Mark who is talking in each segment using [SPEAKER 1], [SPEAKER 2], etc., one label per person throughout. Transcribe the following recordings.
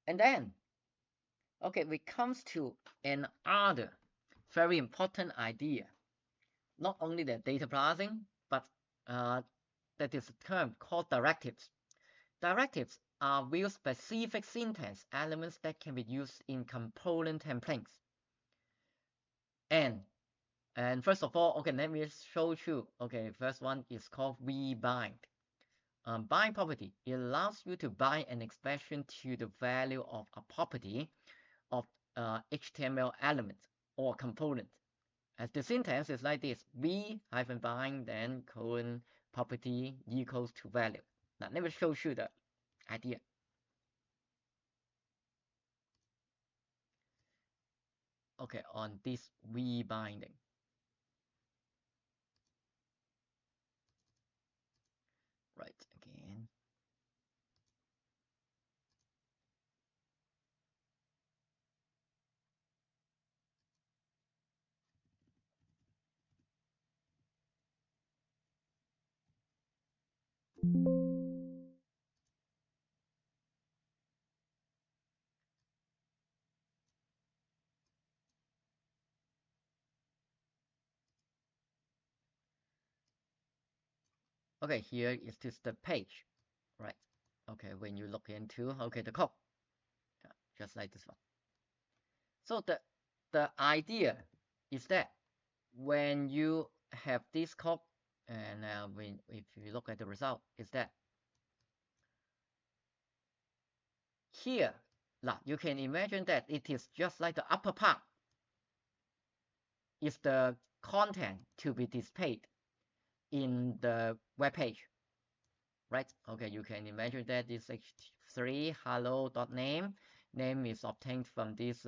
[SPEAKER 1] And then, okay, we comes to another very important idea. Not only the data parsing, but that is a term called directives. Directives are Vue-specific syntax elements that can be used in component templates. And first of all, okay, let me show you. Okay, first one is called vbind. Bind property, it allows you to bind an expression to the value of a property of HTML element or component. As the syntax is like this: v-bind, then colon property equals to value. Now let me show you the idea. Okay, on this v-binding. Right, again. Okay, here is this the page, right? Okay, when you look into, okay, the code, just like this one. So the idea is that when you have this code, and if you look at the result, is that here, now you can imagine that it is just like the upper part is the content to be displayed in the web page, right? Okay, you can imagine that this h3 hello.name name is obtained from this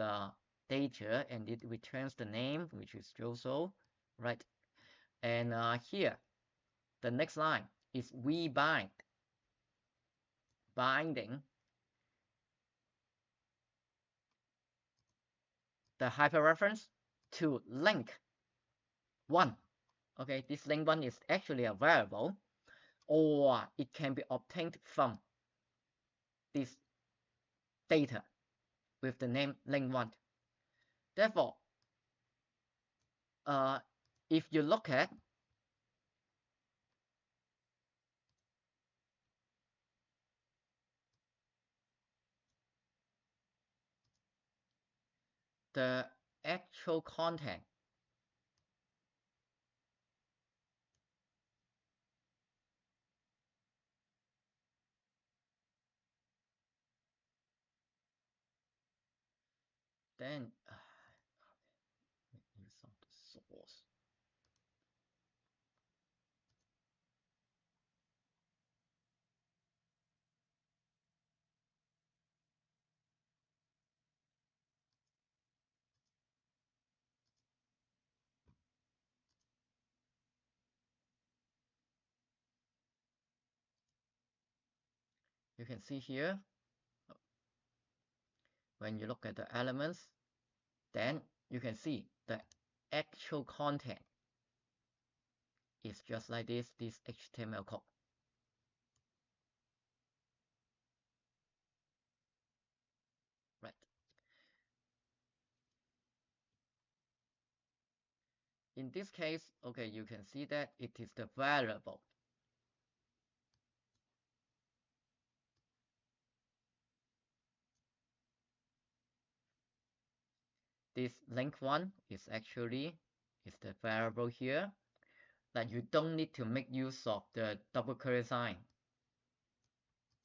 [SPEAKER 1] data, and it returns the name, which is Joso, right? And here the next line is vbind, binding the hyperreference to link 1. Okay, this link 1 is actually a variable, or it can be obtained from this data with the name link 1. Therefore, if you look at the actual content, then use of the source. You can see here, when you look at the elements, then you can see the actual content is just like this HTML code. Right. In this case, okay, you can see that it is the variable. This link 1 is actually the variable here, that you don't need to make use of the double curly sign,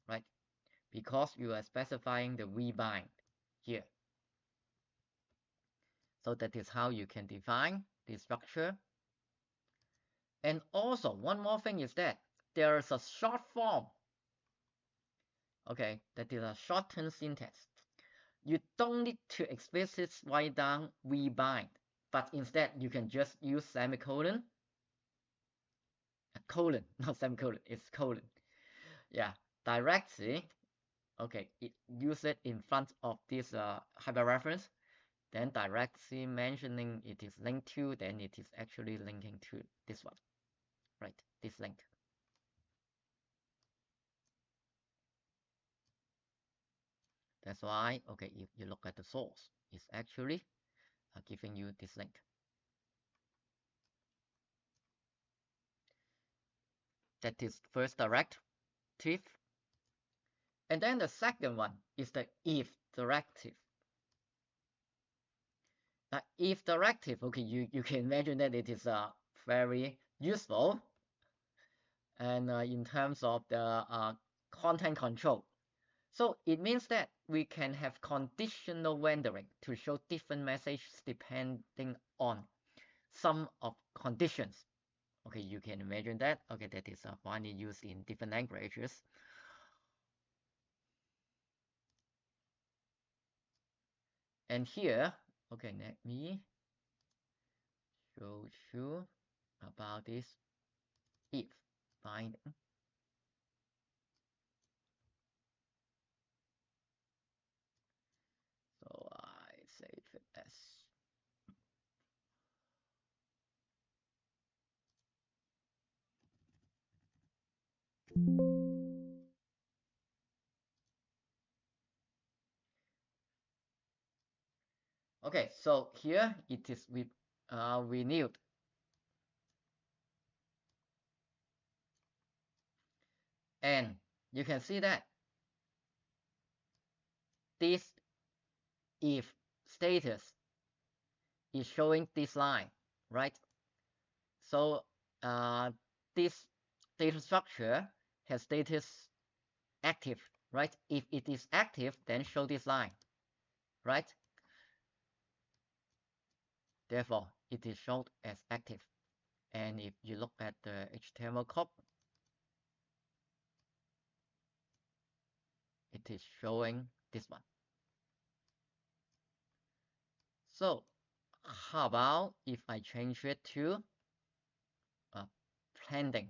[SPEAKER 1] right? Because you are specifying the vbind here. So that is how you can define the structure. And also, one more thing is that there is a short form. Okay, that is a shortened syntax. You don't need to explicitly write down vbind, but instead you can just use semicolon, colon, not semicolon, it's colon. Yeah, directly. Okay, use it in front of this hyperreference, then directly mentioning it is linked to, then it is actually linking to this one, right? This link. That's why, okay, if you look at the source, it's actually giving you this link. That is first directive. And then the second one is the if directive. If directive, okay, you can imagine that it is very useful and in terms of the content control. So it means that we can have conditional rendering to show different messages depending on some of conditions. Okay, you can imagine that. Okay, that is finally used in different languages. And here, okay, let me show you about this if binding. So I save it as okay. So here it is with renewed, and you can see that this if status is showing this line, right? So this data structure has status active, right? If it is active, then show this line, right? Therefore, it is shown as active. And if you look at the HTML code, it is showing this one. So how about if I change it to pending?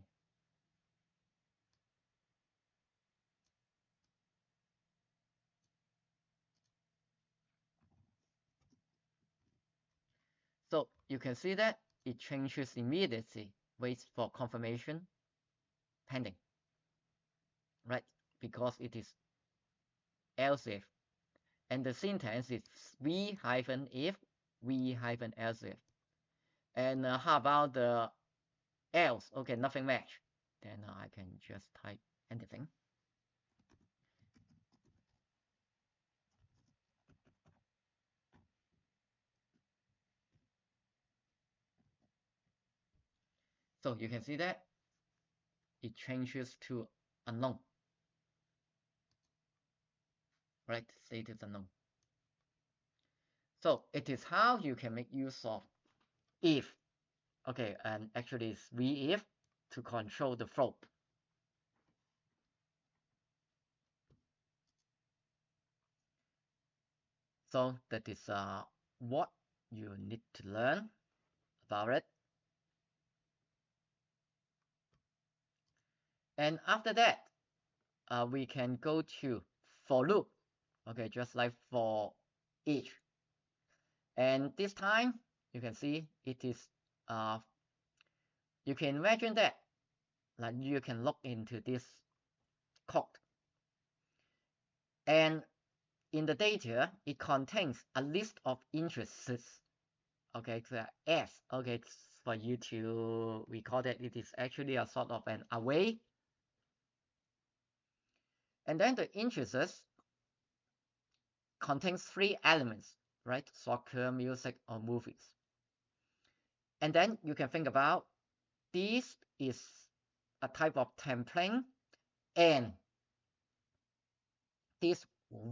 [SPEAKER 1] So you can see that it changes immediately, waits for confirmation, pending, right? Because it is else if. And the syntax is v-if, v-else if. And how about the else? Okay, nothing match. Then I can just type anything. So you can see that it changes to unknown, right? Status unknown. So it is how you can make use of if. Okay, and actually it's v-if to control the flow. So that is what you need to learn about it. And after that, we can go to for loop. Okay, just like for each. And this time, you can see it is, you can imagine that, like you can look into this code. And in the data, it contains a list of interests. Okay, so S, okay, it's for you to recall that it is actually a sort of an array. And then the interests contains three elements, right? Soccer, music, or movies. And then you can think about this is a type of template, and this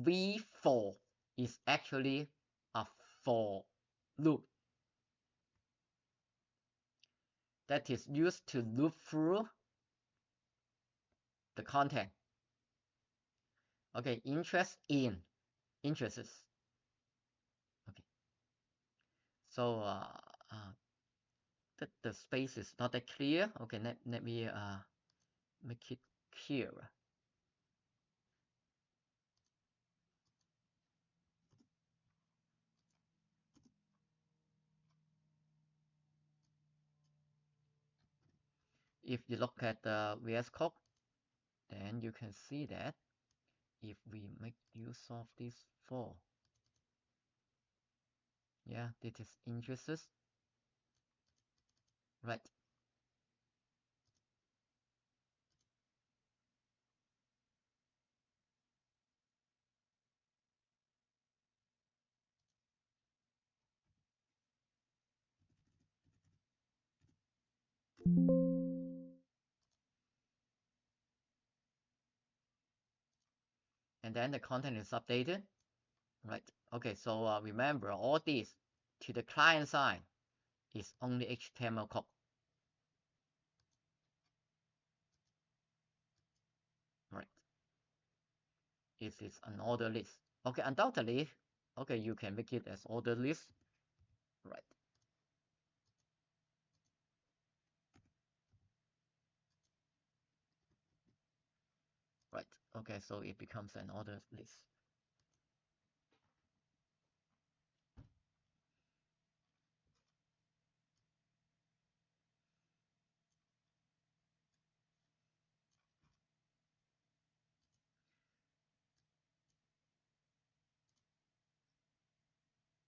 [SPEAKER 1] v4 is actually a for loop that is used to loop through the content. Okay, interest in interests. Okay, so the space is not that clear. Okay, let me make it clearer. If you look at the VS Code, then you can see that if we make use solve this for? Yeah, this is interesting, right? And then the content is updated, right? Okay, so remember all this to the client side is only HTML code. Right. It is an order list. Okay, undoubtedly, okay, you can make it as order list, right? Right. Okay, so it becomes an order list.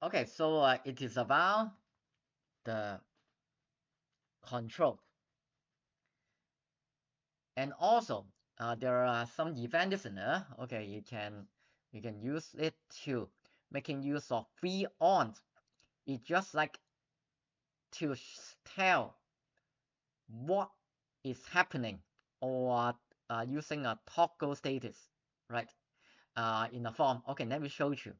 [SPEAKER 1] Okay, so it is about the control. And also, there are some event listener. Okay, you can use it to making use of free on. It's just like to tell what is happening or using a toggle status, right? In a form. Okay, let me show you.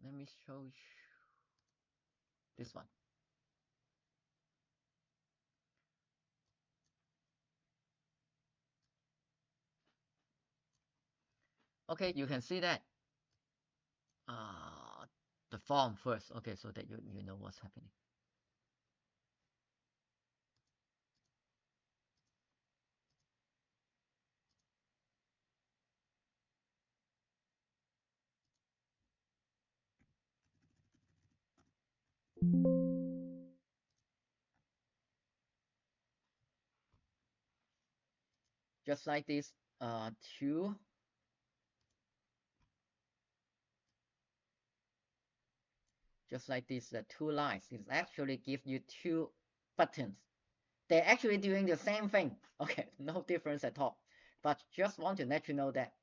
[SPEAKER 1] Let me show you this one. Okay, you can see that the form first. Okay, so that you know what's happening. Just like this two just like this two lines. It actually gives you two buttons. They're actually doing the same thing. Okay, no difference at all. But just want to let you know that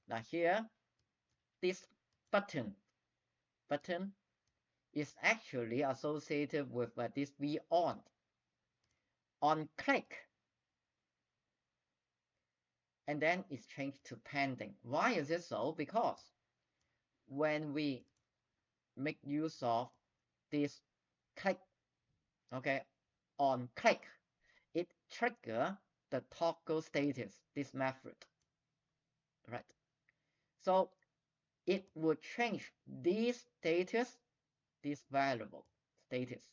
[SPEAKER 1] now here, this button is actually associated with this V on click, and then it's changed to pending. Why is it so? Because when we make use of this click, okay, on click, it trigger the toggle status, this method, right? So it would change this status, this variable status.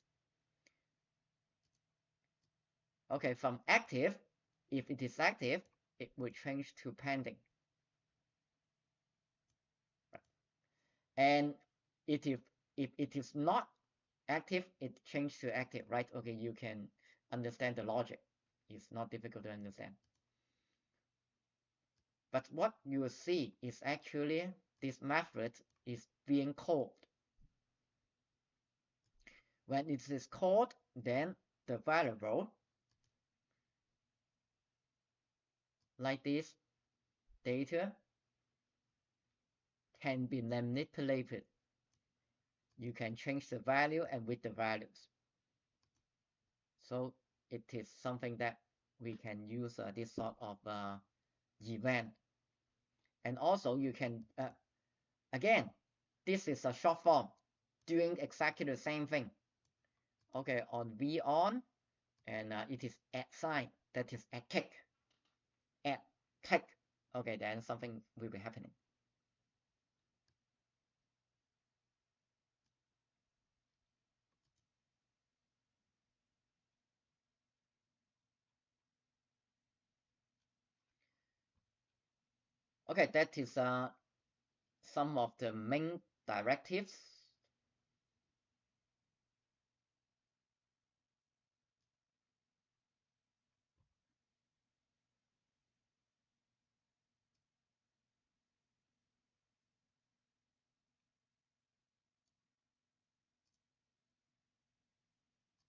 [SPEAKER 1] Okay, from active, if it is active, it will change to pending. Right? And if it is not active, it changes to active, right? Okay, you can understand the logic. It's not difficult to understand. But what you will see is actually this method is being called. When it is called, then the variable like this data can be manipulated. You can change the value and with the values. So it is something that we can use this sort of event. And also you can, again, this is a short form doing exactly the same thing. Okay, on V on, and it is at sign, that is at click. At click. Okay, then something will be happening. Okay, that is some of the main directives